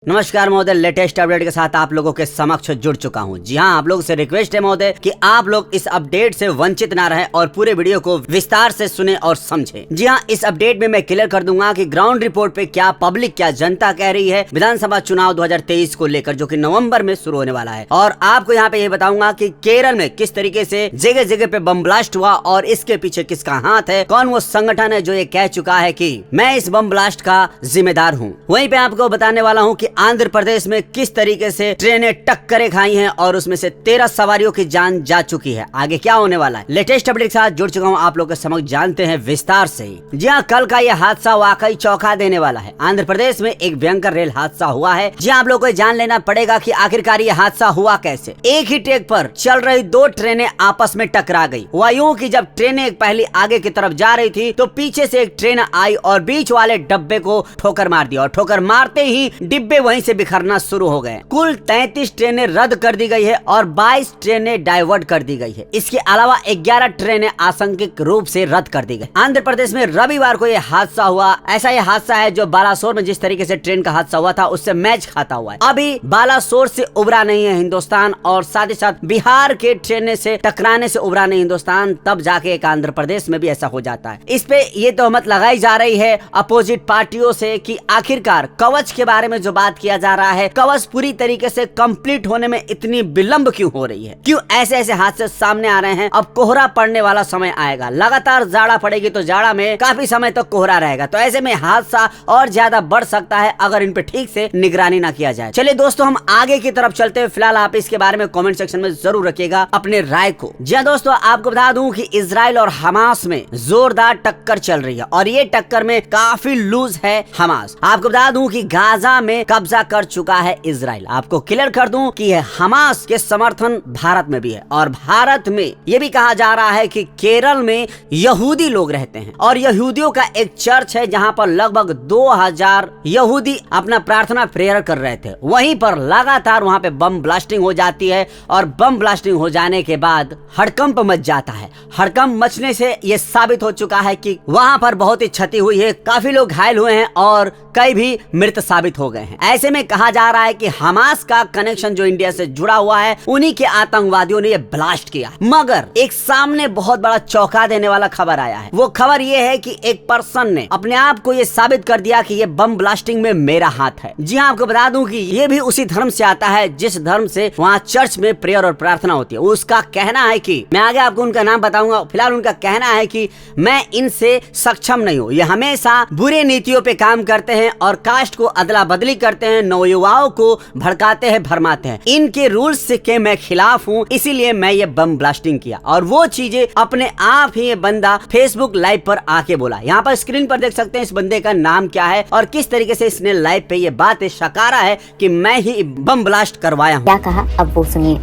नमस्कार महोदय, latest update के साथ आप लोगों के समक्ष जुड़ चुका हूं। जी हां, आप लोगों से रिक्वेस्ट है महोदय कि आप लोग इस अपडेट से वंचित ना रहें और पूरे वीडियो को विस्तार से सुने और समझें। जी हां, इस अपडेट में मैं क्लियर कर दूंगा कि ग्राउंड रिपोर्ट पे क्या पब्लिक, क्या जनता कह रही है विधानसभा चुनाव 2023 को लेकर, जो कि नवंबर में शुरू होने वाला है। और आपको यहाँ पे ये बताऊंगा कि केरल में किस तरीके से जगह जगह पे बम ब्लास्ट हुआ और इसके पीछे किसका हाथ है, कौन वो संगठन है जो ये कह चुका है कि मैं इस बम ब्लास्ट का जिम्मेदार हूँ। वहीं पे आपको बताने वाला हूँ कि आंध्र प्रदेश में किस तरीके से ट्रेनें टक्करें खाई हैं और उसमें से 13 सवारियों की जान जा चुकी है। आगे क्या होने वाला है, लेटेस्ट अपडेट के साथ जुड़ चुका हूं, आप लोग के समक्ष जानते हैं विस्तार से। जी हां, कल का यह हादसा वाकई चौंका देने वाला है। आंध्र प्रदेश में एक भयंकर रेल हादसा हुआ है। जी हां, आप लोगों को जान लेना पड़ेगा कि आखिरकार यह हादसा हुआ कैसे। एक ही ट्रैक पर चल रही दो ट्रेनें आपस में टकरा गई। हुआ यूं कि जब ट्रेनें पहले आगे की तरफ जा रही थी तो पीछे से एक ट्रेन आई और बीच वाले डब्बे को ठोकर मार दिया और ठोकर मारते ही डिब्बे वहीं से बिखरना शुरू हो गए। कुल 33 ट्रेनें रद्द कर दी गई है और 22 ट्रेनें डाइवर्ट कर दी गई है। इसके अलावा 11 ट्रेनें आंशिक रूप से रद्द कर दी गई। आंध्र प्रदेश में रविवार को यह हादसा हुआ। ऐसा यह हादसा है जो बालासोर में जिस तरीके से ट्रेन का हादसा हुआ था उससे मैच खाता हुआ है। अभी बालासोर से उबरा नहीं है हिंदुस्तान और साथ ही साथ बिहार के ट्रेन से टकराने से उबरा नहीं हिंदुस्तान, तब जाके एक आंध्र प्रदेश में भी ऐसा हो जाता है। इस पे ये तोहमत लगाई जा रही है अपोजिट पार्टियों से कि आखिरकार कवच के बारे में जो बात किया जा रहा है, कवच पूरी तरीके से कंप्लीट होने में इतनी विलंब क्यों हो रही है, क्यों ऐसे ऐसे हादसे सामने आ रहे हैं। अब कोहरा पड़ने वाला समय आएगा, लगातार जाड़ा पड़ेगी तो जाड़ा में काफी समय तक कोहरा रहेगा, तो ऐसे में हादसा और ज्यादा बढ़ सकता है अगर इन पे ठीक से निगरानी ना किया जाए। चलिए दोस्तों, हम आगे की तरफ चलते हैं। फिलहाल आप इसके बारे में कमेंट सेक्शन में जरूर रखिएगा अपने राय को। जी हां दोस्तों, आपको बता दूं कि इजराइल और हमास में जोरदार टक्कर चल रही है और ये टक्कर में काफी लूज है हमास। आपको बता दूं कि गाजा में कब्जा कर चुका है इजराइल। आपको क्लियर कर दूं कि हमास के समर्थन भारत में भी है और भारत में ये भी कहा जा रहा है कि केरल में यहूदी लोग रहते हैं और यहूदियों का एक चर्च है जहां पर लगभग 2000 यहूदी अपना प्रार्थना प्रेयर कर रहे थे। वहीं पर लगातार वहां पे बम ब्लास्टिंग हो जाती है और बम ब्लास्टिंग हो जाने के बाद हड़कंप मच जाता है। हड़कंप मचने से ये साबित हो चुका है कि वहां पर बहुत ही क्षति हुई है, काफी लोग घायल हुए हैं और कई भी मृत साबित हो गए हैं। ऐसे में कहा जा रहा है कि हमास का कनेक्शन जो इंडिया से जुड़ा हुआ है, उन्हीं के आतंकवादियों ने ये ब्लास्ट किया। मगर एक सामने बहुत बड़ा चौंका देने वाला खबर आया है। वो खबर ये है कि एक पर्सन ने अपने आप को ये साबित कर दिया कि ये बम ब्लास्टिंग में मेरा हाथ है। जी हाँ, आपको बता दूं कि ये भी उसी धर्म से आता है जिस धर्म से वहाँ चर्च में प्रेयर और प्रार्थना होती है। उसका कहना है कि मैं आगे आपको उनका नाम बताऊंगा। फिलहाल उनका कहना है कि मैं इनसे सक्षम नहीं हूँ। ये हमेशा बुरे नीतियों पे काम करते हैं और कास्ट को अदला बदली करते हैं, नौयुवाओं को भड़काते हैं, भरमाते हैं। इनके रूल्स के मैं खिलाफ हूँ, इसीलिए मैं ये बम ब्लास्टिंग किया। और वो चीजें अपने आप ही ये बंदा फेसबुक लाइव पर आके बोला। यहाँ पर स्क्रीन पर देख सकते हैं इस बंदे का नाम क्या है और किस तरीके से इसने लाइव पे ये बात शकारा है कि मैं ही बम ब्लास्ट करवाया हूँ। क्या कहा अब वो सुनिए।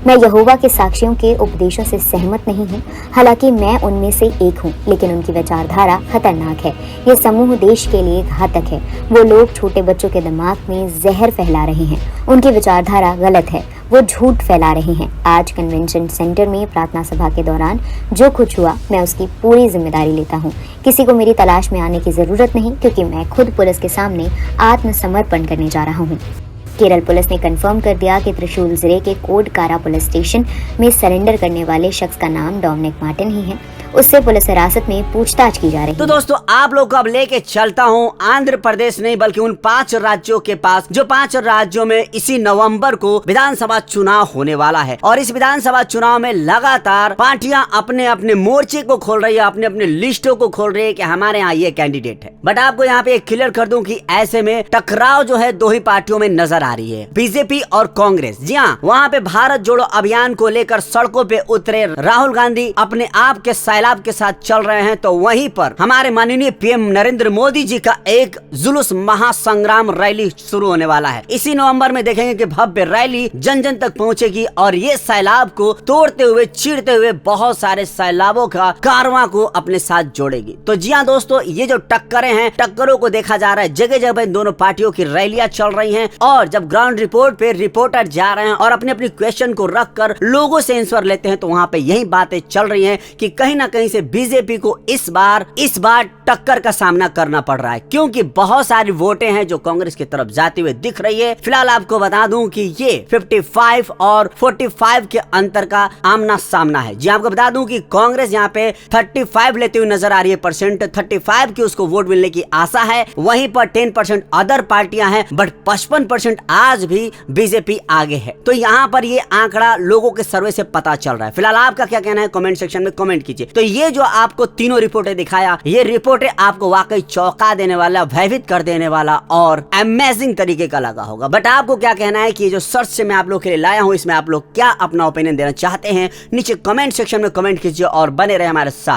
मैं यहोवा के साक्षियों के उपदेशों से सहमत नहीं हूँ, हालांकि मैं उनमें से एक हूँ, लेकिन उनकी विचारधारा खतरनाक है। ये समूह देश के लिए घातक है। वो लोग छोटे बच्चों के दिमाग में जहर फैला रहे हैं। उनकी विचारधारा गलत है, वो झूठ फैला रहे हैं। आज कन्वेंशन सेंटर में प्रार्थना सभा के दौरान जो कुछ हुआ, मैं उसकी पूरी जिम्मेदारी लेता हूँ। किसी को मेरी तलाश में आने की जरूरत नहीं, क्योंकि मैं खुद पुलिस के सामने आत्मसमर्पण करने जा रहा हूँ। केरल पुलिस ने कंफर्म कर दिया कि त्रिशूल जिले के कोडकारा पुलिस स्टेशन में सरेंडर करने वाले शख्स का नाम डोमिनिक मार्टिन ही है। उससे पुलिस हिरासत में पूछताछ की जा रही है। तो दोस्तों, आप लोग को अब लेके चलता हूँ आंध्र प्रदेश नहीं बल्कि उन 5 राज्यों के पास, जो 5 राज्यों में इसी नवंबर को विधानसभा चुनाव होने वाला है। और इस विधानसभा चुनाव में लगातार पार्टियां अपने अपने मोर्चे को खोल रही है, अपने अपने लिस्टों को खोल रही है कि हमारे यहाँ ये कैंडिडेट है। बट आपको यहाँ पे क्लियर कर दूं कि ऐसे में टकराव जो है दो ही पार्टियों में नजर आ रही है, बीजेपी और कांग्रेस। जी हाँ, वहाँ पे भारत जोड़ो अभियान को लेकर सड़कों पे उतरे राहुल गांधी अपने आप के सैलाब के साथ चल रहे हैं, तो वहीं पर हमारे माननीय पीएम नरेंद्र मोदी जी का एक जुलूस महासंग्राम रैली शुरू होने वाला है। इसी नवंबर में देखेंगे कि भव्य रैली जन जन तक पहुंचेगी और ये सैलाब को तोड़ते हुए, चीरते हुए बहुत सारे सैलाबों का कारवां को अपने साथ जोड़ेगी। तो जी हाँ दोस्तों, ये जो टक्करें हैं, टक्करों को देखा जा रहा है, जगह जगह इन दोनों पार्टियों की रैलियां चल रही हैं और जब ग्राउंड रिपोर्ट पे रिपोर्टर जा रहे हैं और अपने अपने क्वेश्चन को रख कर लोगों से आंसर लेते हैं, तो वहाँ पे यही बातें चल रही है कि कहीं ना कहीं से बीजेपी को इस बार टक्कर का सामना करना पड़ रहा है, क्योंकि बहुत सारी वोटें हैं जो कांग्रेस की तरफ जाती हुई दिख रही है। फिलहाल आपको बता दूं कि ये 55 और 45 के अंतर का आमना सामना है। जी आपको बता दूं कि कांग्रेस यहाँ पे 35 लेती हुई नजर आ रही है परसेंट, 35 की उसको वोट मिलने की आशा है। वहीं पर 10% अदर पार्टियां हैं, बट 55% आज भी बीजेपी आगे है। तो यहाँ पर ये आंकड़ा लोगों के सर्वे से पता चल रहा है। फिलहाल आपका क्या कहना है कमेंट सेक्शन में कमेंट कीजिए। तो ये जो आपको तीनों रिपोर्टें दिखाया, ये रिपोर्टें आपको वाकई चौंका देने वाला, भयभीत कर देने वाला और अमेजिंग तरीके का लगा होगा। बट आपको क्या कहना है कि ये जो सर्च से मैं आप लोग के लिए लाया हूं, इसमें आप लोग क्या अपना ओपिनियन देना चाहते हैं, नीचे कमेंट सेक्शन में कमेंट कीजिए और बने रहे हमारे साथ।